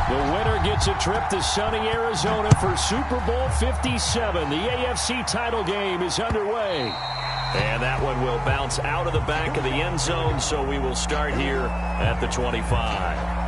The winner gets a trip to sunny Arizona for Super Bowl 57. The AFC title game is underway. And that one will bounce out of the back of the end zone, so we will start here at the 25.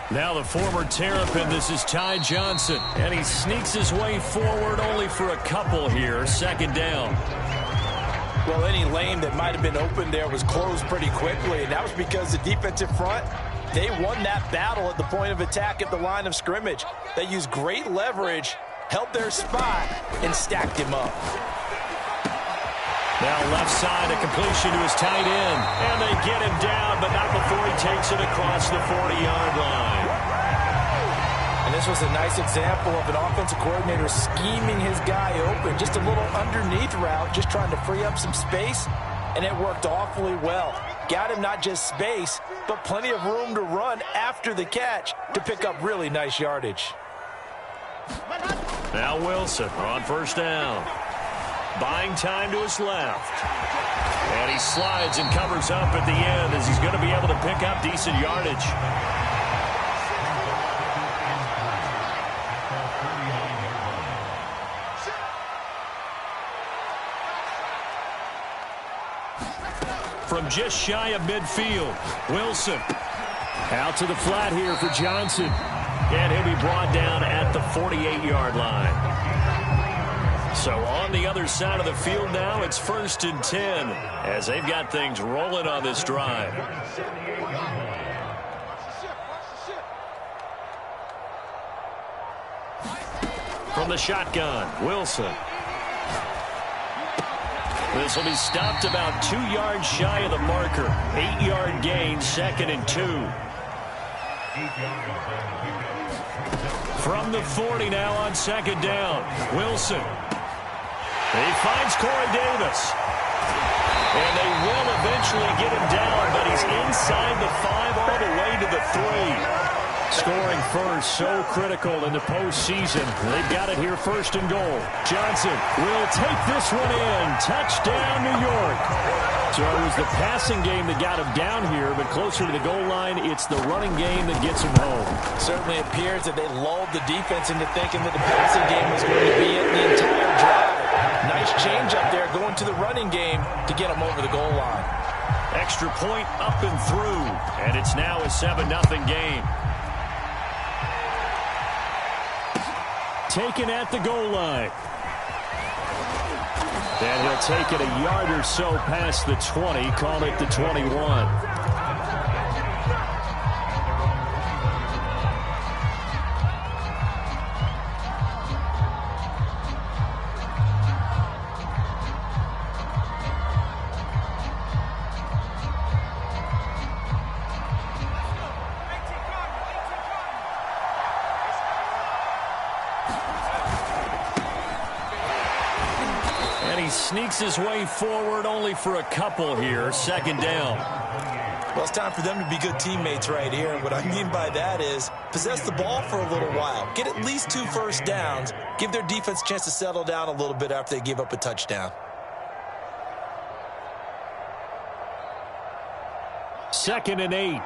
Now the former Terrapin, this is Ty Johnson, and he sneaks his way forward only for a couple here. Second down. Well, any lane that might have been open there was closed pretty quickly, and that was because the defensive front, they won that battle at the point of attack at the line of scrimmage. They used great leverage, held their spot, and stacked him up. Now left side, a completion to his tight end. And they get him down, but not before he takes it across the 40-yard line. And this was a nice example of an offensive coordinator scheming his guy open. Just a little underneath route, just trying to free up some space, and it worked awfully well. Got him not just space, but plenty of room to run after the catch to pick up really nice yardage. Now Wilson on first down. Buying time to his left. And he slides and covers up at the end as he's going to be able to pick up decent yardage. From just shy of midfield, Wilson. Out to the flat here for Johnson. And he'll be brought down at the 48-yard line. So on the other side of the field now, it's 1st and 10 as they've got things rolling on this drive. From the shotgun, Wilson. This will be stopped about 2 yards shy of the marker. 8-yard gain, 2nd and 2. From the 40 now on 2nd down, Wilson. He finds Corey Davis. And they will eventually get him down, but he's inside the 5 all the way to the 3. Scoring first, so critical in the postseason. They've got it here 1st and goal. Johnson will take this one in. Touchdown, New York. So it was the passing game that got him down here, but closer to the goal line, it's the running game that gets him home. Certainly appears that they lulled the defense into thinking that the passing game was going to be it the entire drive. Nice change up there going to the running game to get them over the goal line. Extra point up and through, and it's now a 7-0 game. Taken at the goal line. And he'll take it a yard or so past the 20, call it the 21. Sneaks his way forward only for a couple here. 2nd down. Well, it's time for them to be good teammates right here. And what I mean by that is possess the ball for a little while. Get at least 2 first downs. Give their defense a chance to settle down a little bit after they give up a touchdown. 2nd and 8.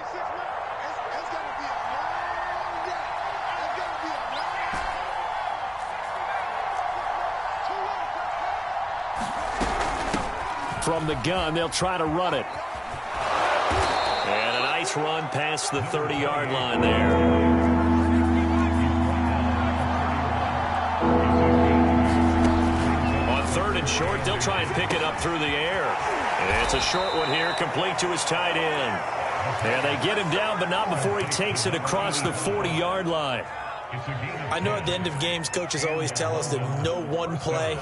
From the gun, they'll try to run it. And a nice run past the 30-yard line there. On 3rd and short, they'll try and pick it up through the air. And it's a short one here, complete to his tight end. And they get him down, but not before he takes it across the 40-yard line. I know at the end of games, coaches always tell us that no one play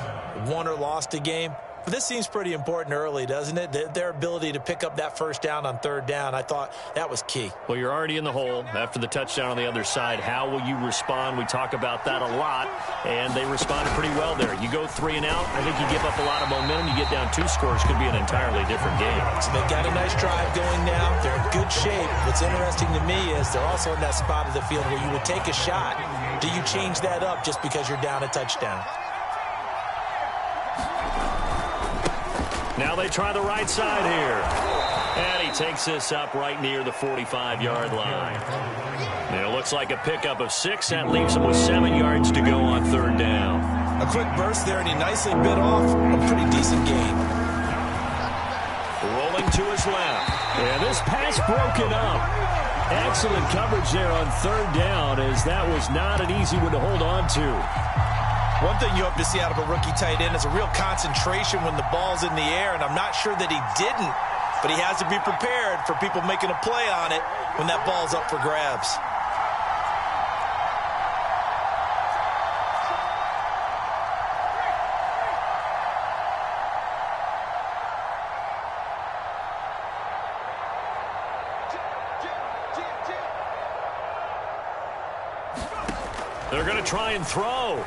won or lost a game. But this seems pretty important early, doesn't it? Their ability to pick up that first down on third down, I thought that was key. Well, you're already in the hole after the touchdown on the other side. How will you respond? We talk about that a lot, and they responded pretty well there. You go 3 and out, I think you give up a lot of momentum. You get down 2 scores, could be an entirely different game. So they've got a nice drive going now. They're in good shape. What's interesting to me is they're also in that spot of the field where you would take a shot. Do you change that up just because you're down a touchdown? Now they try the right side here. And he takes this up right near the 45-yard line. And it looks like a pickup of 6. That leaves him with 7 yards to go on third down. A quick burst there, and he nicely bit off a pretty decent gain. Rolling to his left. And this pass broken up. Excellent coverage there on third down, as that was not an easy one to hold on to. One thing you hope to see out of a rookie tight end is a real concentration when the ball's in the air, and I'm not sure that he didn't, but he has to be prepared for people making a play on it when that ball's up for grabs. They're going to try and throw.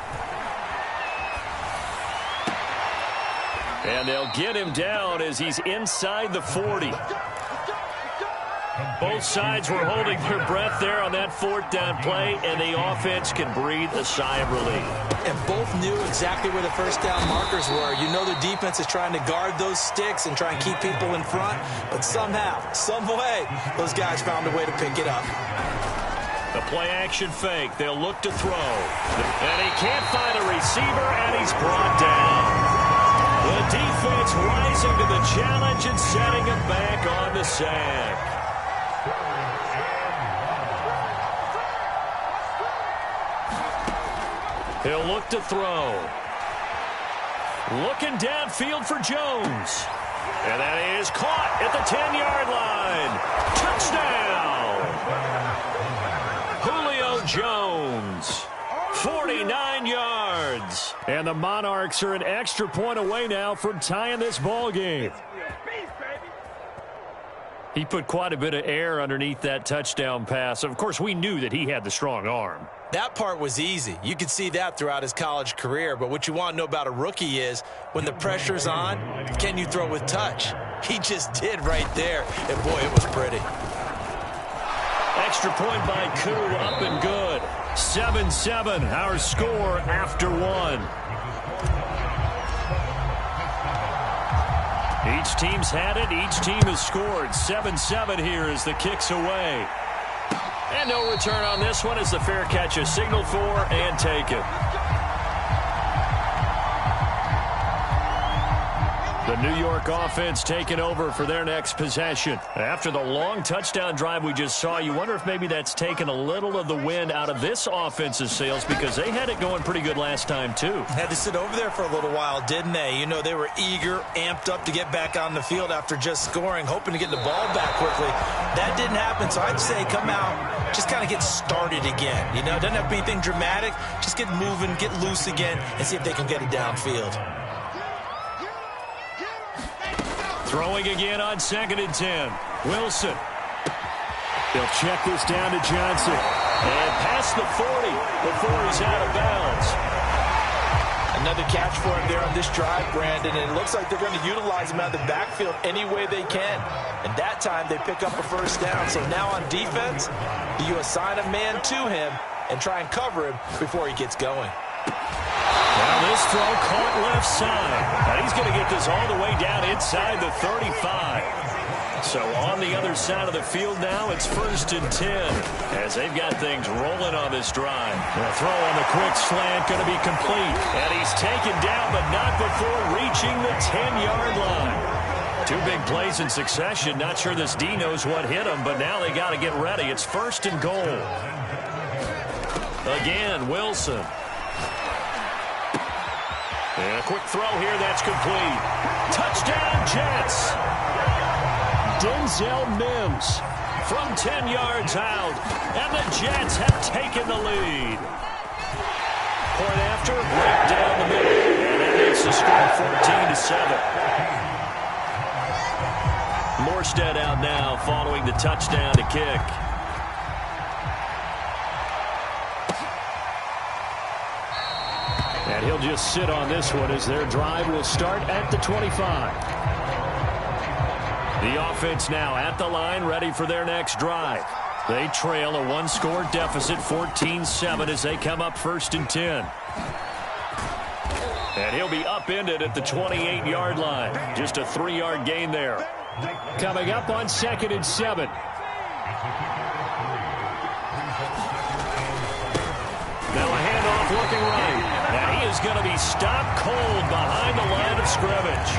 And they'll get him down as he's inside the 40. Both sides were holding their breath there on that 4th down play, and the offense can breathe a sigh of relief. And both knew exactly where the first down markers were. You know the defense is trying to guard those sticks and try and keep people in front, but somehow, some way, those guys found a way to pick it up. The play-action fake. They'll look to throw. And he can't find a receiver, and he's brought down. The defense rising to the challenge and setting him back on the sack. He'll look to throw. Looking downfield for Jones. And that is caught at the 10-yard line. Touchdown! Julio Jones. 49 yards. And the Monarchs are an extra point away now from tying this ball game. He put quite a bit of air underneath that touchdown pass. Of course, we knew that he had the strong arm. That part was easy. You could see that throughout his college career. But what you want to know about a rookie is when the pressure's on, can you throw with touch? He just did right there. And, boy, it was pretty. Extra point by Koo, up and good. 7-7, our score after 1. Each team's had it. Each team has scored. 7-7 here as the kick's away. And no return on this one as the fair catch is signaled for and taken. The New York offense taking over for their next possession. After the long touchdown drive we just saw, you wonder if maybe that's taken a little of the wind out of this offense's sails, because they had it going pretty good last time too. Had to sit over there for a little while, didn't they? You know, they were eager, amped up to get back on the field after just scoring, hoping to get the ball back quickly. That didn't happen, so I'd say come out, just kind of get started again. You know, it doesn't have to be anything dramatic. Just get moving, get loose again, and see if they can get it downfield. Throwing again on 2nd and 10. Wilson. They'll check this down to Johnson. And past the 40 before he's out of bounds. Another catch for him there on this drive, Brandon. And it looks like they're going to utilize him out of the backfield any way they can. And that time they pick up a first down. So now on defense, you assign a man to him and try and cover him before he gets going. Now this throw caught left side. And he's going to get this all the way down inside the 35. So on the other side of the field now, it's 1st and 10 as they've got things rolling on this drive. The throw on the quick slant going to be complete. And he's taken down, but not before reaching the 10-yard line. 2 big plays in succession. Not sure this D knows what hit him, but now they got to get ready. It's 1st and goal. Again, Wilson. And a quick throw here, that's complete. Touchdown, Jets. Denzel Mims from 10 yards out, and the Jets have taken the lead. Point after, right down the middle, and that makes makes the score 14-7. Morstead out now following the touchdown to kick. And he'll just sit on this one as their drive will start at the 25. The offense now at the line, ready for their next drive. They trail a one-score deficit, 14-7, as they come up 1st and 10. And he'll be upended at the 28-yard line. Just a 3-yard gain there. Coming up on 2nd and 7. Now a handoff looking right. And he is going to be stopped cold behind the line of scrimmage.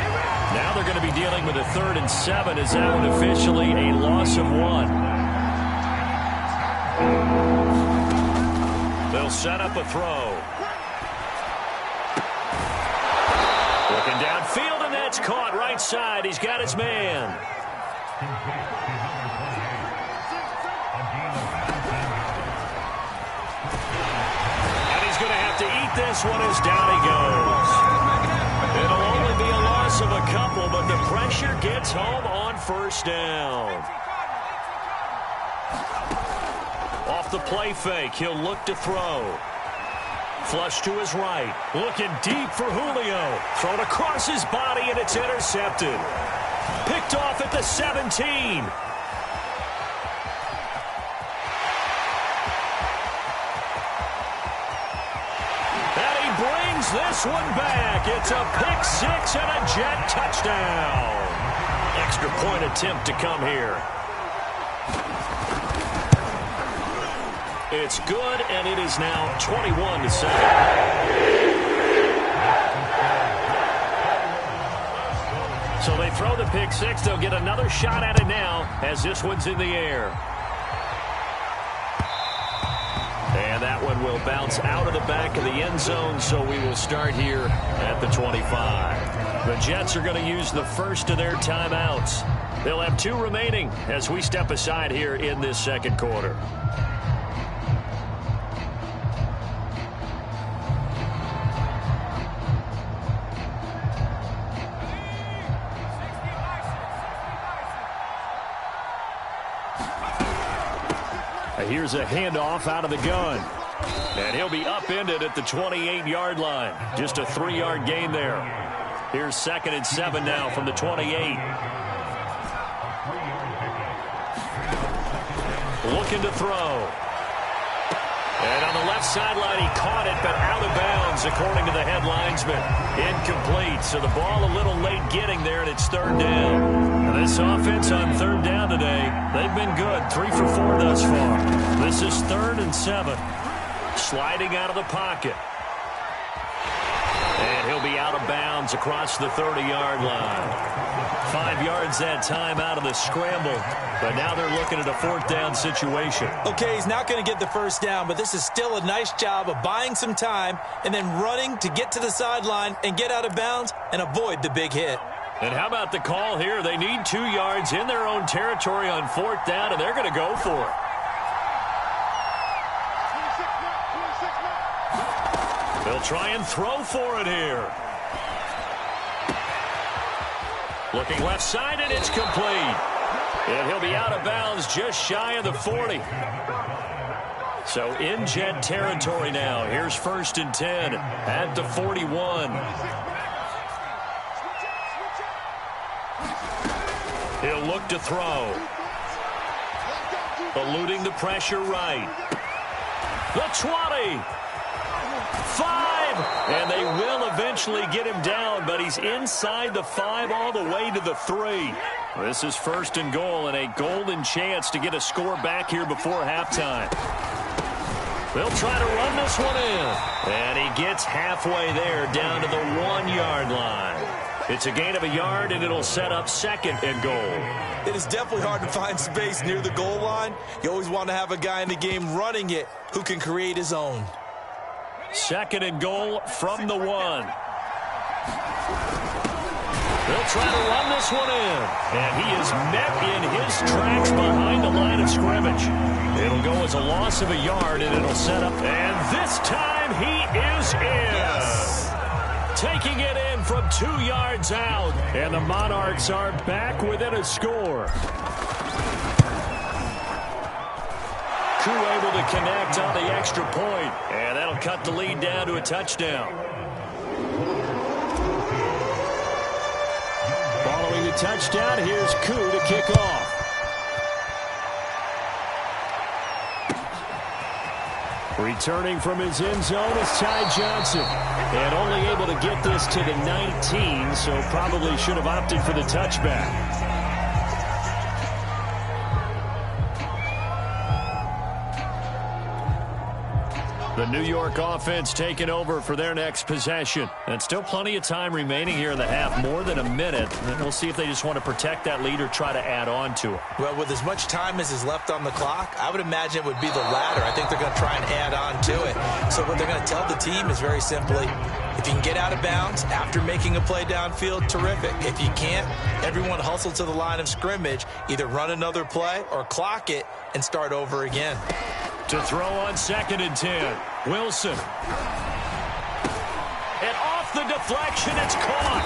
Now they're going to be dealing with a 3rd and 7. Is that one officially a loss of 1? They'll set up a throw. Looking downfield, and that's caught right side. He's got his man. And he's going to have to eat this one as down he goes. It'll only be a loss of a couple, but the pressure gets home on 1st down. Off the play fake, he'll look to throw. Flush to his right. Looking deep for Julio. Thrown across his body, and it's intercepted. Picked off at the 17. And he brings this one back. It's a pick 6 and a Jet touchdown. Extra point attempt to come here. It's good, and it is now 21-7. So they throw the pick 6. They'll get another shot at it now as this one's in the air. And that one will bounce out of the back of the end zone, so we will start here at the 25. The Jets are going to use the first of their timeouts. They'll have 2 remaining as we step aside here in this 2nd quarter. Here's a handoff out of the gun. And he'll be upended at the 28-yard line. Just a 3-yard gain there. Here's 2nd and 7 now from the 28. Looking to throw. And on the left sideline, he caught it, but out of bounds, according to the head linesman. Incomplete, so the ball a little late getting there, and it's 3rd down. And this offense on 3rd down today, they've been good, 3 for 4 thus far. This is 3rd and 7. Sliding out of the pocket. And he'll be out of bounds across the 30-yard line. 5 yards that time out of the scramble. But now they're looking at a 4th down situation. Okay, he's not going to get the 1st down, but this is still a nice job of buying some time and then running to get to the sideline and get out of bounds and avoid the big hit. And how about the call here? They need 2 yards in their own territory on 4th down, and they're going to go for it. They'll try and throw for it here. Looking left side, and it's complete. And he'll be out of bounds just shy of the 40. So in Jet territory now. Here's 1st and 10 at the 41. He'll look to throw. Eluding the pressure right. The 20. 5. And they will eventually get him down, but he's inside the 5 all the way to the 3. This is 1st and goal, and a golden chance to get a score back here before halftime. They'll try to run this one in. And he gets halfway there down to the 1-yard line. It's a gain of a yard, and it'll set up 2nd and goal. It is definitely hard to find space near the goal line. You always want to have a guy in the game running it who can create his own. 2nd and goal from the 1. They'll try to run this one in. And he is met in his tracks behind the line of scrimmage. It'll go as a loss of a yard, and it'll set up. And this time he is in. Yes. taking it in from 2 yards out. And the Monarchs are back within a score. Koo able to connect on the extra point, and that'll cut the lead down to a touchdown. Following the touchdown, here's Koo to kick off. Returning from his end zone is Ty Johnson. And only able to get this to the 19, so probably should have opted for the touchback. The New York offense taking over for their next possession. And still plenty of time remaining here in the half, more than a minute. And we'll see if they just want to protect that lead or try to add on to it. Well, with as much time as is left on the clock, I would imagine it would be the latter. I think they're going to try and add on to it. So what they're going to tell the team is very simply, if you can get out of bounds after making a play downfield, terrific. If you can't, everyone hustle to the line of scrimmage, either run another play or clock it and start over again. To throw on 2nd and 10. Wilson. And off the deflection, it's caught.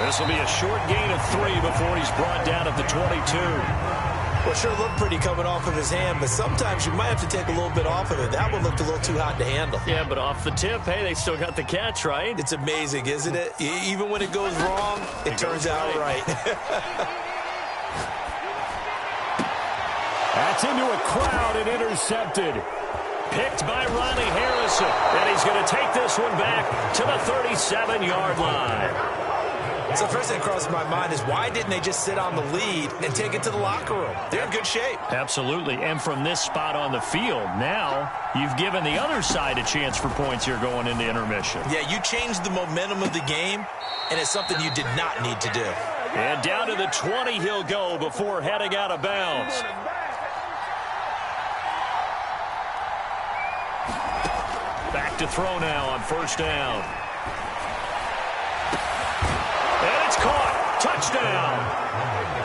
This will be a short gain of 3 before he's brought down at the 22. Well, sure looked pretty coming off of his hand, but sometimes you might have to take a little bit off of it. That one looked a little too hot to handle. Yeah, but off the tip, hey, they still got the catch, right? It's amazing, isn't it? Even when it goes wrong, it turns out right. That's into a crowd and intercepted. Picked by Ronnie Harrison. And he's going to take this one back to the 37-yard line. So the first thing that crosses my mind is why didn't they just sit on the lead and take it to the locker room? They're in good shape. Absolutely. And from this spot on the field, now you've given the other side a chance for points here going into intermission. Yeah, you changed the momentum of the game, and it's something you did not need to do. And down to the 20 he'll go before heading out of bounds. Back to throw now on 1st down. And it's caught. Touchdown.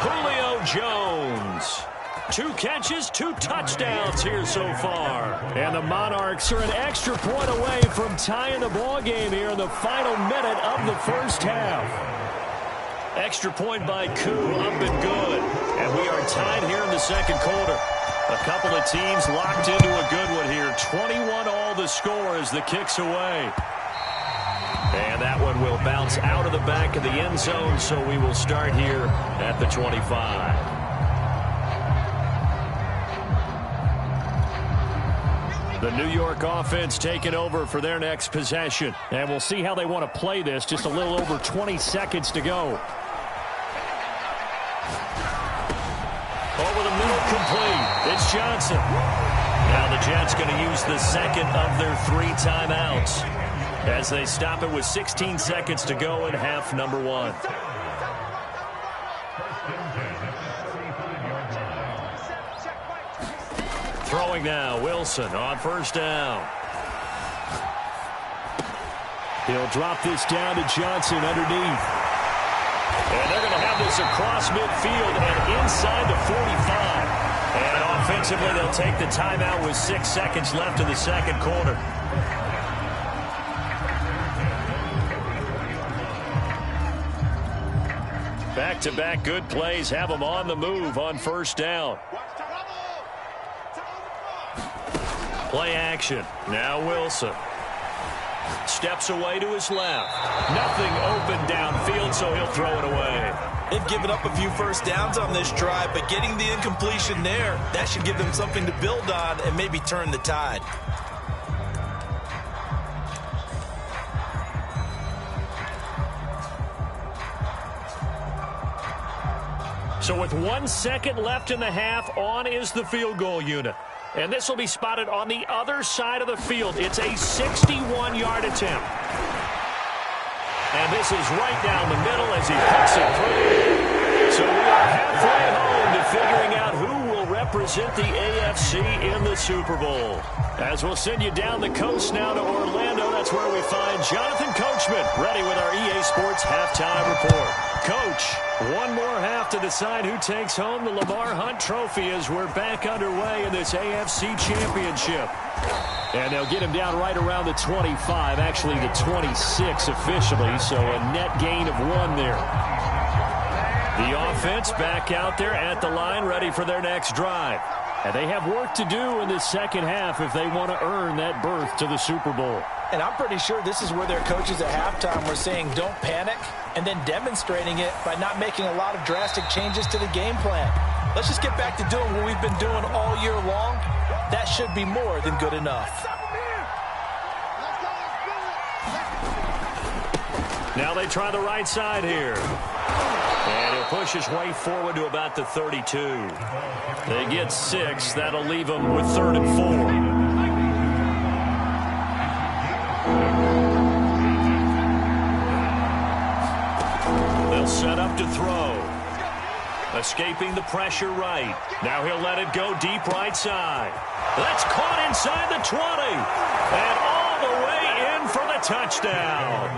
Julio Jones. 2 catches, 2 touchdowns here so far. And the Monarchs are an extra point away from tying the ball game here in the final minute of the first half. Extra point by Koo, up and good. And we are tied here in the second quarter. A couple of teams locked into a good one here. 21 all the score as the kick's away. And that one will bounce out of the back of the end zone, so we will start here at the 25. The New York offense taking over for their next possession. And we'll see how they want to play this. Just a little over 20 seconds to go. Over the middle, complete. It's Johnson. Now the Jets going to use the second of their 3 timeouts as they stop it with 16 seconds to go in half number 1. Throwing now, Wilson on 1st down. He'll drop this down to Johnson underneath. And they're going to have this across midfield and inside the 45. And offensively, they'll take the timeout with 6 seconds left in the second quarter. Back-to-back good plays have them on the move on 1st down. Play action. Now Wilson. Steps away to his left. Nothing open downfield, so he'll throw it away. They've given up a few first downs on this drive, but getting the incompletion there, that should give them something to build on and maybe turn the tide. So with 1 second left in the half, on is the field goal unit. And this will be spotted on the other side of the field. It's a 61-yard attempt. And this is right down the middle as he puts it through. So we are halfway home to figuring out who will represent represent the AFC in the Super Bowl. As we'll send you down the coast now to Orlando, that's where we find Jonathan Coachman, ready with our EA Sports halftime report. Coach, one more half to decide who takes home the Lamar Hunt Trophy as we're back underway in this AFC Championship. And they'll get him down right around the 25, actually the 26 officially, so a net gain of 1 there. The offense back out there at the line, ready for their next drive. And they have work to do in this second half if they want to earn that berth to the Super Bowl. And I'm pretty sure this is where their coaches at halftime were saying don't panic, and then demonstrating it by not making a lot of drastic changes to the game plan. Let's just get back to doing what we've been doing all year long. That should be more than good enough. Now they try the right side here. And he'll push his way forward to about the 32. They get 6. That'll leave them with 3rd and 4. They'll set up to throw. Escaping the pressure right. Now he'll let it go deep right side. That's caught inside the 20. And all the way in for the touchdown.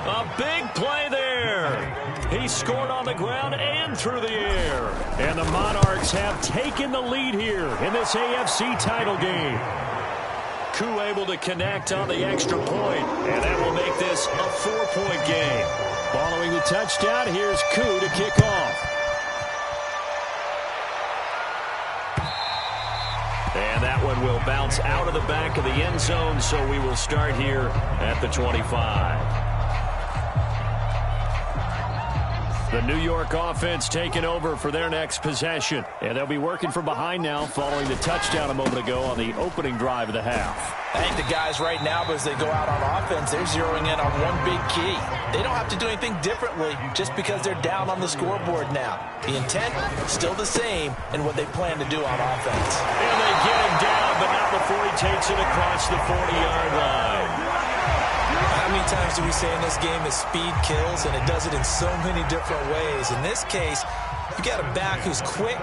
A big play there. He scored on the ground and through the air. And the Monarchs have taken the lead here in this AFC title game. Koo able to connect on the extra point, and that will make this a 4-point game. Following the touchdown, here's Koo to kick off. And that one will bounce out of the back of the end zone, so we will start here at the 25. The New York offense taking over for their next possession. And they'll be working from behind now following the touchdown a moment ago on the opening drive of the half. I think the guys right now, as they go out on offense, they're zeroing in on one big key. They don't have to do anything differently just because they're down on the scoreboard now. The intent, still the same in what they plan to do on offense. And they get him down, but not before he takes it across the 40-yard line. How many times do we say in this game that speed kills, and it does it in so many different ways? In this case, you got a back who's quick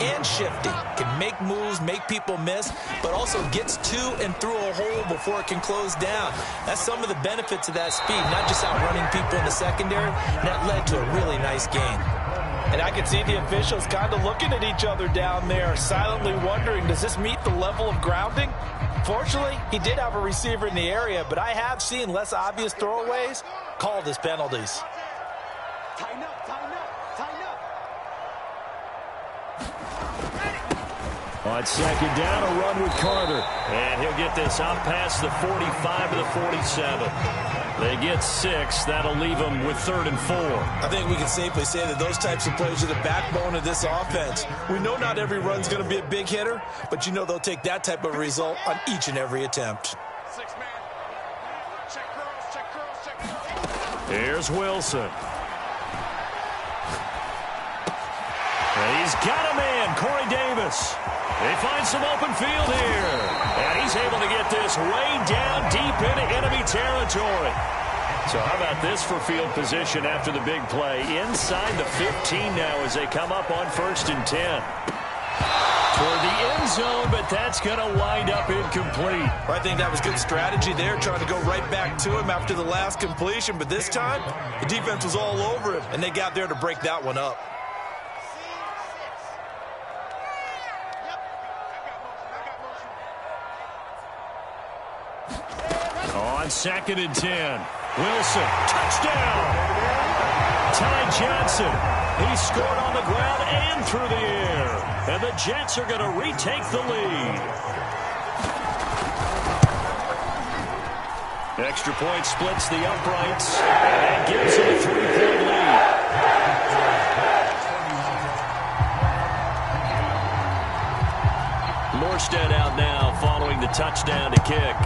and shifty, can make moves, make people miss, but also gets to and through a hole before it can close down. That's some of the benefits of that speed, not just outrunning people in the secondary, and that led to a really nice game. And I can see the officials kind of looking at each other down there, silently wondering, does this meet the level of grounding? Fortunately, he did have a receiver in the area, but I have seen less obvious throwaways called as penalties. Tighten up, tighten up, tighten up. On second down, a run with Carter. And he'll get this out past the 45 to the 47. They get 6. That'll leave them with 3rd and 4. I think we can safely say that those types of plays are the backbone of this offense. We know not every run's going to be a big hitter, but you know they'll take that type of result on each and every attempt. 6-man. Check girls, check girls, check girls. Here's Wilson. And he's got a man, Corey Davis. They find some open field here. And he's able to get this way down deep into enemy territory. So how about this for field position after the big play? Inside the 15 now as they come up on 1st and 10. Toward the end zone, but that's going to wind up incomplete. I think that was good strategy there, trying to go right back to him after the last completion. But this time, the defense was all over him, and they got there to break that one up. On 2nd and 10. Wilson, touchdown! Ty Johnson, he scored on the ground and through the air. And the Jets are going to retake the lead. Extra point splits the uprights and gives them a 3-point lead. Morstead out now following the touchdown to kick.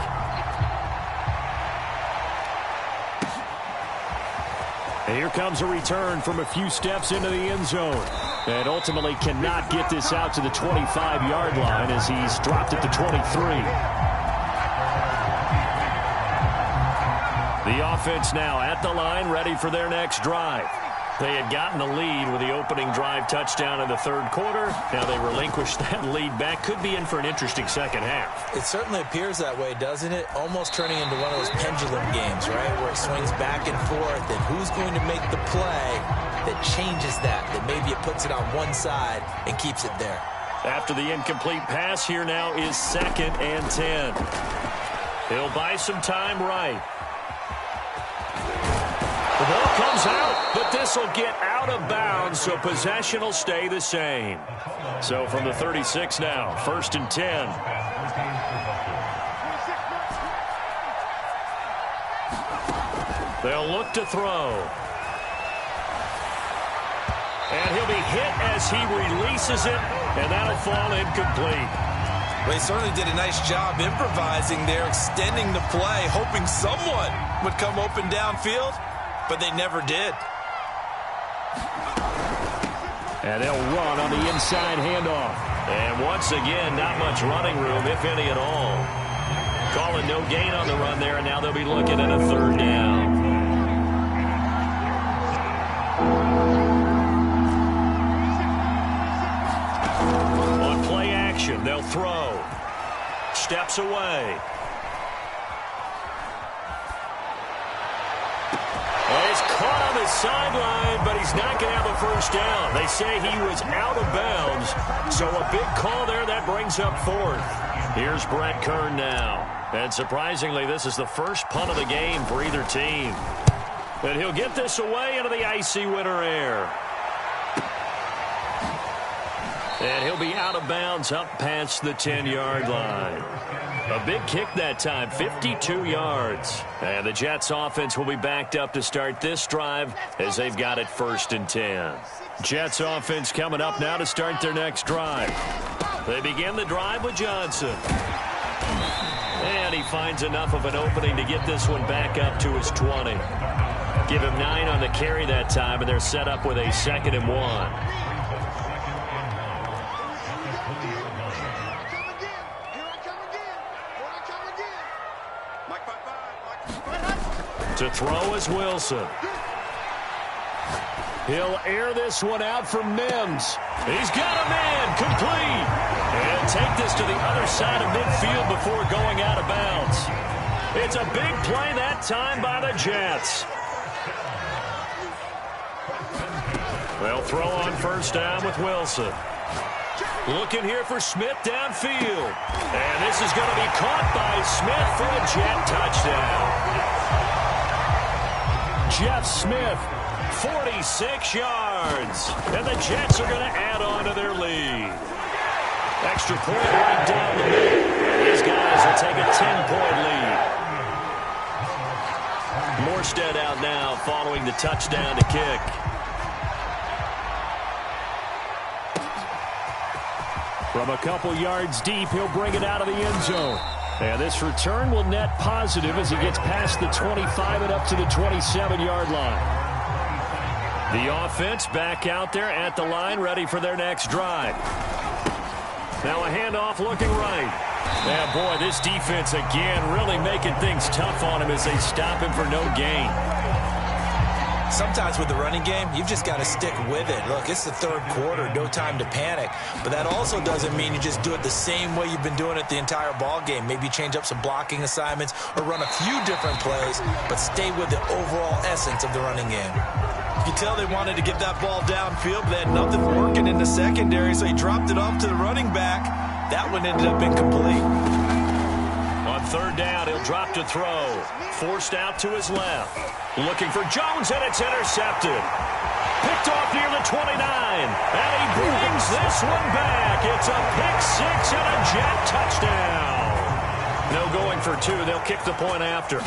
And here comes a return from a few steps into the end zone. And ultimately cannot get this out to the 25-yard line as he's dropped at the 23. The offense now at the line, ready for their next drive. They had gotten the lead with the opening drive touchdown in the third quarter. Now they relinquished that lead back. Could be in for an interesting second half. It certainly appears that way, doesn't it? Almost turning into one of those pendulum games, right, where it swings back and forth. And who's going to make the play that changes that maybe it puts it on one side and keeps it there? After the incomplete pass, here now is 2nd and 10. He'll buy some time right. The ball comes out, but this will get out of bounds, so possession will stay the same. So from the 36 now, 1st and 10. They'll look to throw. And he'll be hit as he releases it, and that'll fall incomplete. Well, he certainly did a nice job improvising there, extending the play, hoping someone would come open downfield. But they never did. And they'll run on the inside handoff. And once again, not much running room, if any at all. Calling no gain on the run there, and now they'll be looking at a 3rd down. On play action, they'll throw. Steps away. He's caught on the sideline, but he's not going to have a 1st down. They say he was out of bounds, so a big call there that brings up 4th. Here's Brett Kern now. And surprisingly, this is the first punt of the game for either team. And he'll get this away into the icy winter air. And he'll be out of bounds up past the 10-yard line. A big kick that time, 52 yards. And the Jets offense will be backed up to start this drive as they've got it 1st and 10. Jets offense coming up now to start their next drive. They begin the drive with Johnson. And he finds enough of an opening to get this one back up to his 20. Give him 9 on the carry that time, and they're set up with a 2nd and 1. To throw is Wilson. He'll air this one out for Mims. He's got a man, complete. And take this to the other side of midfield before going out of bounds. It's a big play that time by the Jets. They'll throw on 1st down with Wilson. Looking here for Smith downfield. And this is going to be caught by Smith for a Jet touchdown. Jeff Smith, 46 yards. And the Jets are going to add on to their lead. Extra point right down the middle. And these guys will take a 10-point lead. Morstead out now following the touchdown to kick. From a couple yards deep, he'll bring it out of the end zone. And this return will net positive as he gets past the 25 and up to the 27-yard line. The offense back out there at the line, ready for their next drive. Now a handoff looking right. Yeah, boy, this defense again really making things tough on him as they stop him for no gain. Sometimes with the running game, you've just got to stick with it. Look, it's the 3rd quarter, no time to panic. But that also doesn't mean you just do it the same way you've been doing it the entire ball game. Maybe change up some blocking assignments or run a few different plays, but stay with the overall essence of the running game. You can tell they wanted to get that ball downfield, but they had nothing working in the secondary, so he dropped it off to the running back. That one ended up incomplete. On 3rd down, he'll drop to throw. Forced out to his left. Looking for Jones, and it's intercepted. Picked off near the 29. And he brings this one back. It's a pick-6 and a Jet touchdown. No going for 2. They'll kick the point after.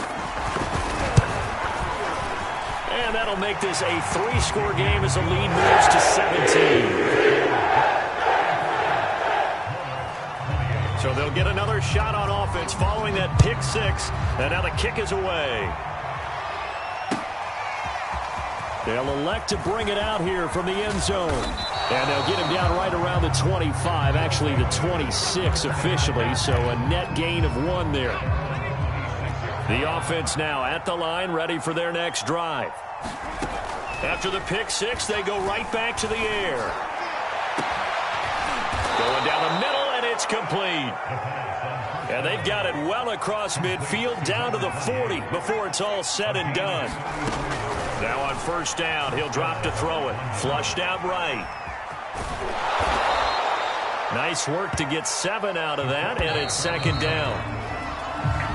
And that'll make this a 3-score game as the lead moves to 17. So they'll get another shot on offense following that pick-6. And now the kick is away. They'll elect to bring it out here from the end zone. And they'll get him down right around the 25, actually the 26 officially, so a net gain of 1 there. The offense now at the line, ready for their next drive. After the pick six, they go right back to the air. Going down the middle, and it's complete. And they've got it well across midfield down to the 40 before it's all said and done. Now on first down, he'll drop to throw it. Flushed out right. Nice work to get 7 out of that, and it's second down.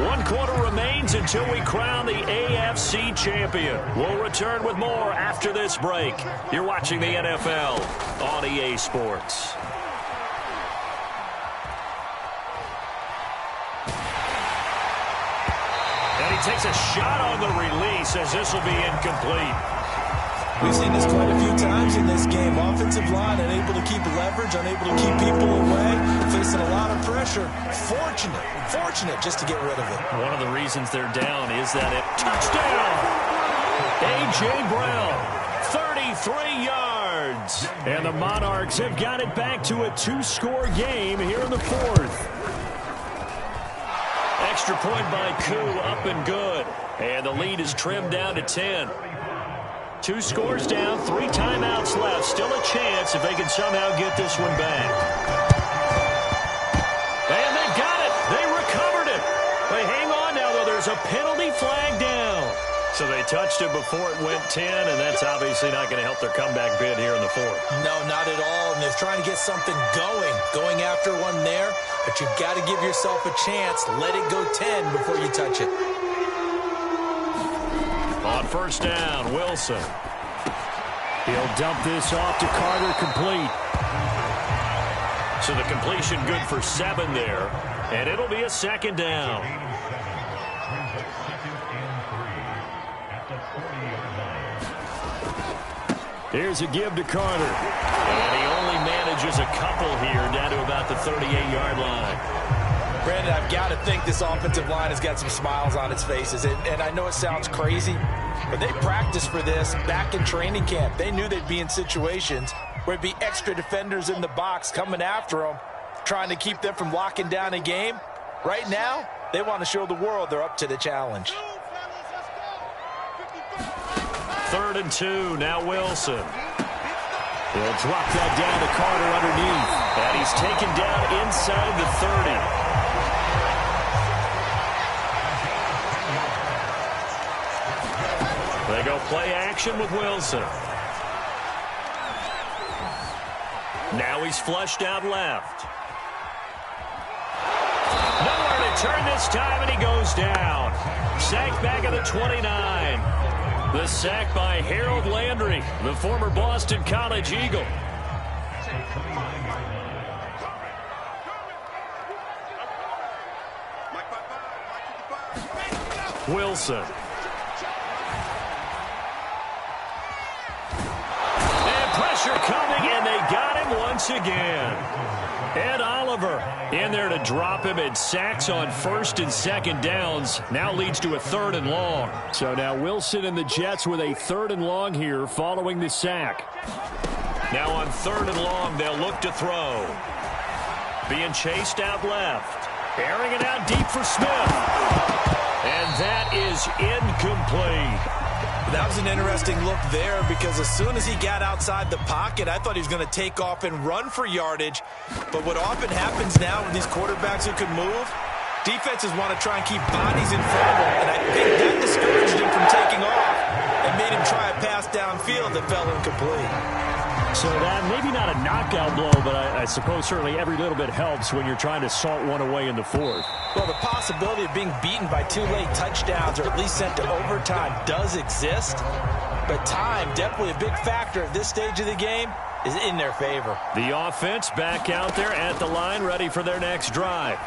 1 quarter remains until we crown the AFC champion. We'll return with more after this break. You're watching the NFL on EA Sports. And he takes a shot on the release as this will be incomplete. We've seen this quite a few times in this game. Offensive line unable to keep leverage, unable to keep people away, facing a lot of pressure. Fortunate just to get rid of it. One of the reasons they're down is that it touchdown. A.J. Brown, 33 yards. And the Monarchs have got it back to a 2-score game here in the 4th. Extra point by Koo, up and good. And the lead is trimmed down to 10. 2 scores down, 3 timeouts left. Still a chance if they can somehow get this one back. And they got it. They recovered it. They hang on now, though. There's a penalty flag down. So they touched it before it went 10, and that's obviously not going to help their comeback bid here in the 4th. No, not at all. And they're trying to get something going after one there. But you've got to give yourself a chance. Let it go 10 before you touch it. On first down, Wilson. He'll dump this off to Carter, complete. So the completion good for 7 there, and it'll be a second down. Here's a give to Carter. And he only manages a couple here down to about the 38-yard line. Brandon, I've got to think this offensive line has got some smiles on its faces. And I know it sounds crazy, but they practiced for this back in training camp. They knew they'd be in situations where it'd be extra defenders in the box coming after them, trying to keep them from locking down a game. Right now, they want to show the world they're up to the challenge. 3rd and 2, now Wilson. He'll drop that down to Carter underneath. And he's taken down inside the 30. They go play action with Wilson. Now he's flushed out left. Nowhere to turn this time, and he goes down. Sacked back at the 29. The sack by Harold Landry, the former Boston College Eagle. Wilson. And pressure coming, and they got him once again. Ed Oliver in there to drop him, and sacks on 1st and 2nd downs now leads to a 3rd and long. So now Wilson and the Jets with a 3rd and long here following the sack. Now on 3rd and long, they'll look to throw. Being chased out left. Airing it out deep for Smith. And that is incomplete. That was an interesting look there because as soon as he got outside the pocket, I thought he was going to take off and run for yardage. But what often happens now with these quarterbacks who can move, defenses want to try and keep bodies in front of them. And I think that discouraged him from taking off and made him try a pass downfield that fell incomplete. So that maybe not a knockout blow, but I suppose certainly every little bit helps when you're trying to salt one away in the 4th. Well, the possibility of being beaten by 2 late touchdowns or at least sent to overtime does exist. But time, definitely a big factor at this stage of the game, is in their favor. The offense back out there at the line, ready for their next drive.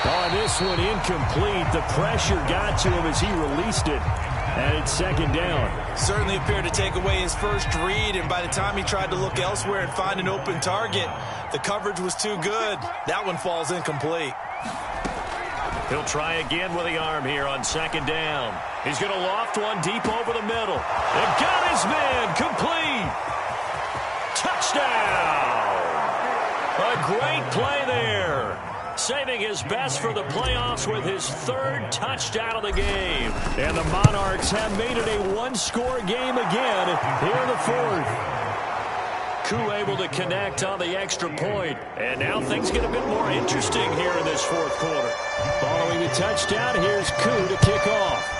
On this one, incomplete. The pressure got to him as he released it. And it's 2nd down. Certainly appeared to take away his first read, and by the time he tried to look elsewhere and find an open target, the coverage was too good. That one falls incomplete. He'll try again with the arm here on 2nd down. He's going to loft one deep over the middle. And got his man complete. Touchdown. A great play there. saving his best for the playoffs with his third touchdown of the game. And the Monarchs have made it a one-score game again here in the fourth. Koo able to connect on the extra point. And now things get a bit more interesting here in this fourth quarter. Following the touchdown, here's Koo to kick off.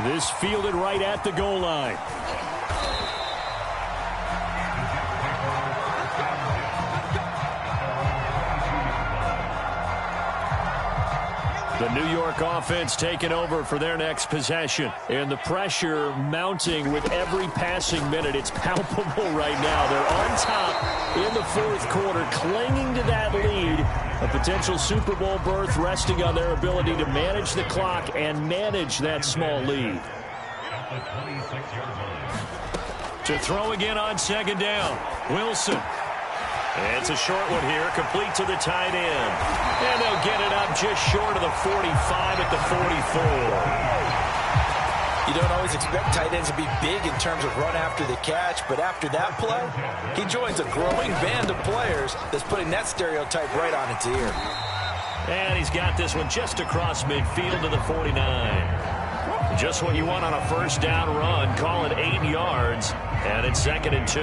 This fielded right at the goal line. The New York offense taking over for their next possession. And the pressure mounting with every passing minute. It's palpable right now. They're on top in the fourth quarter, clinging to that lead. A potential Super Bowl berth resting on their ability to manage the clock and manage that small lead. To throw again on second down. Wilson. It's a short one here, complete to the tight end. And they'll get it up just short of the 45 at the 44. You don't always expect tight ends to be big in terms of run after the catch, but after that play, he joins a growing band of players that's putting that stereotype right on its ear. And he's got this one just across midfield to the 49. Just what you want on a first down run. Call it 8 yards, and it's 2nd and 2.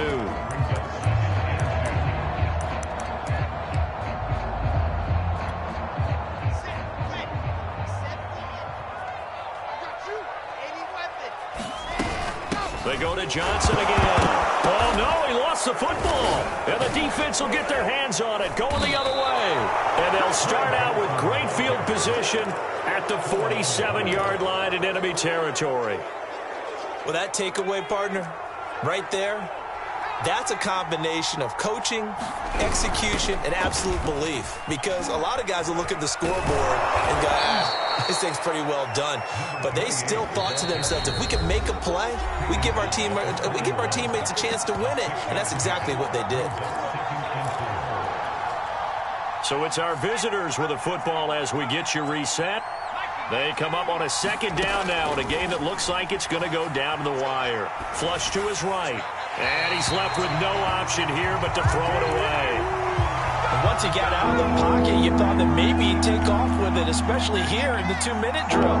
They go to Johnson again. Oh, no, he lost the football. And the defense will get their hands on it, going the other way. And they'll start out with great field position at the 47-yard line in enemy territory. Well, that takeaway, partner, right there, that's a combination of coaching, execution, and absolute belief. Because a lot of guys will look at the scoreboard and go, this thing's pretty well done. But they still thought to themselves, if we can make a play, we give our teammates a chance to win it. And that's exactly what they did. So it's our visitors with a football as we get you reset. They come up on a second down now in a game that looks like it's going to go down to the wire. Flush to his right. And he's left with no option here but to throw it away. And once he got out of the pocket, you thought that maybe he'd take off with it, especially here in the 2-minute drill.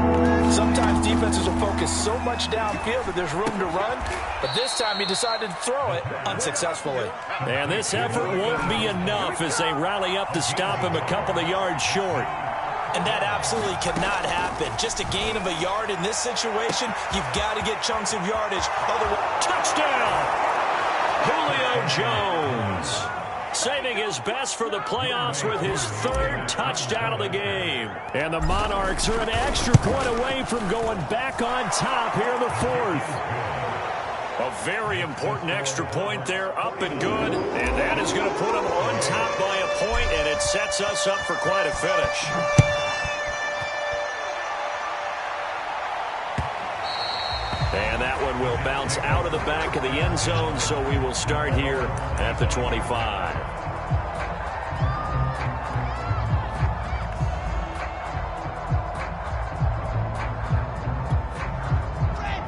Sometimes defenses will focus so much downfield that there's room to run, but this time he decided to throw it unsuccessfully. And this effort won't be enough as they rally up to stop him a couple of yards short. And that absolutely cannot happen. Just a gain of a yard in this situation, you've got to get chunks of yardage. Otherwise, touchdown! Julio Jones. Saving his best for the playoffs with his third touchdown of the game. And the Monarchs are an extra point away from going back on top here in the fourth. A very important extra point there, up and good. And that is going to put them on top by a point, and it sets us up for quite a finish. And that one will bounce out of the back of the end zone, so we will start here at the 25.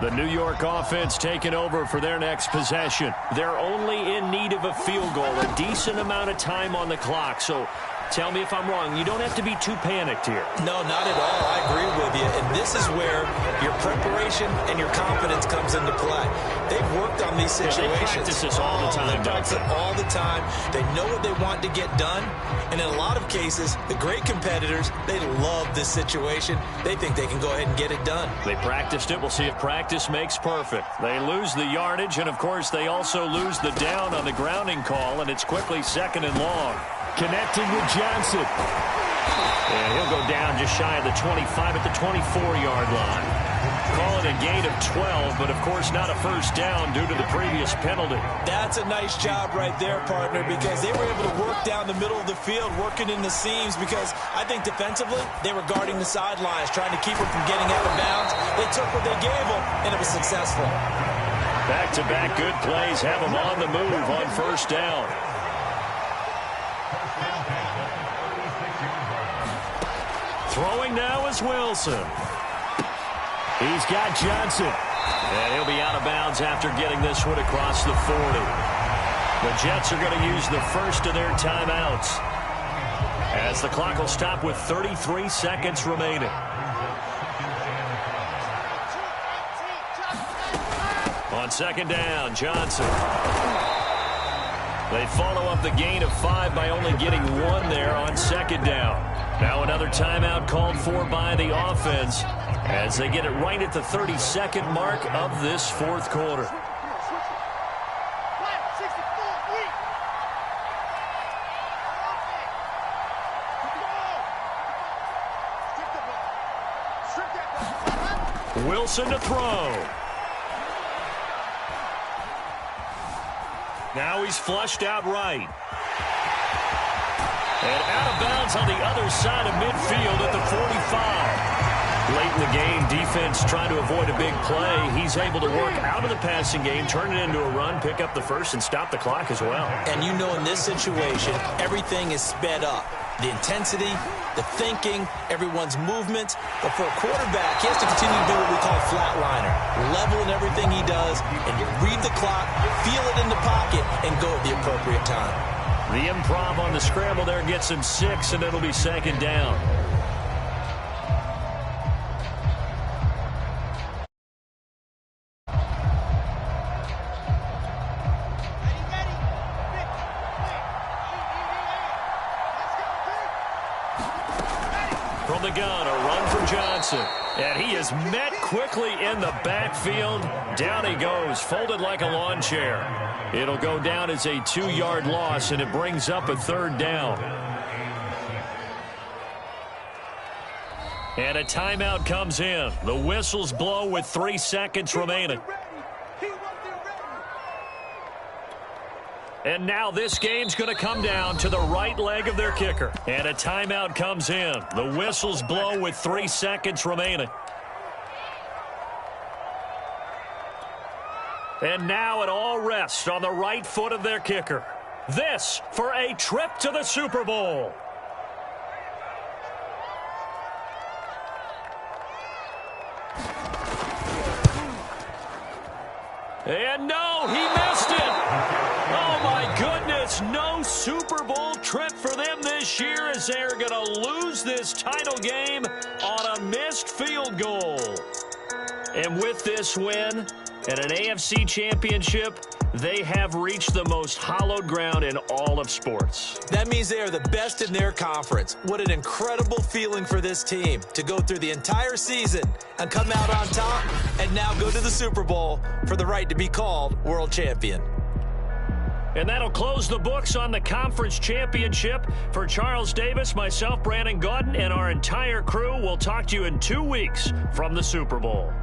The New York offense taking over for their next possession. They're only in need of a field goal, a decent amount of time on the clock, so tell me if I'm wrong. You don't have to be too panicked here. No, not at all. I agree with you. And this is where your preparation and your confidence comes into play. They've worked on these situations. Yeah, they practice this all the time. They practice it all the time. They know what they want to get done. And in a lot of cases, the great competitors, they love this situation. They think they can go ahead and get it done. They practiced it. We'll see if practice makes perfect. They lose the yardage, and, of course, they also lose the down on the grounding call, and it's quickly 2nd and long. Connecting with Johnson. And he'll go down just shy of the 25 at the 24-yard line. Calling a gain of 12, but of course not a first down due to the previous penalty. That's a nice job right there, partner, because they were able to work down the middle of the field, working in the seams, because I think defensively they were guarding the sidelines, trying to keep them from getting out of bounds. They took what they gave them, and it was successful. Back-to-back good plays have them on the move on first down. Throwing now is Wilson. He's got Johnson. And he'll be out of bounds after getting this one across the 40. The Jets are going to use the first of their timeouts, as the clock will stop with 33 seconds remaining. On second down, Johnson. They follow up the gain of 5 by only getting 1 there on second down. Now another timeout called for by the offense as they get it right at the 32nd mark of this fourth quarter. Wilson to throw. Now he's flushed out right. And out of bounds on the other side of midfield at the 45. Late in the game, defense trying to avoid a big play. He's able to work out of the passing game, turn it into a run, pick up the first, and stop the clock as well. And you know in this situation, everything is sped up. The intensity, the thinking, everyone's movement. But for a quarterback, he has to continue to do what we call a flatliner. Level in everything he does, and you read the clock, feel it in the pocket, and go at the appropriate time. The improv on the scramble there gets him 6, and it'll be second down. From the gun, a run from Johnson. And he is met quickly in the backfield. Down he goes, folded like a lawn chair. It'll go down as a 2-yard loss, and it brings up a third down. And a timeout comes in. The whistles blow with 3 seconds remaining. And now this game's going to come down to the right leg of their kicker. And a timeout comes in. The whistles blow with 3 seconds remaining. And now it all rests on the right foot of their kicker. This for a trip to the Super Bowl. And no, he missed it. Oh, my goodness. No Super Bowl trip for them this year as they're going to lose this title game on a missed field goal. And with this win and an AFC championship, they have reached the most hallowed ground in all of sports. That means they are the best in their conference. What an incredible feeling for this team to go through the entire season and come out on top and now go to the Super Bowl for the right to be called world champion. And that'll close the books on the conference championship. For Charles Davis, myself, Brandon Gaudin, and our entire crew, we'll talk to you in 2 weeks from the Super Bowl.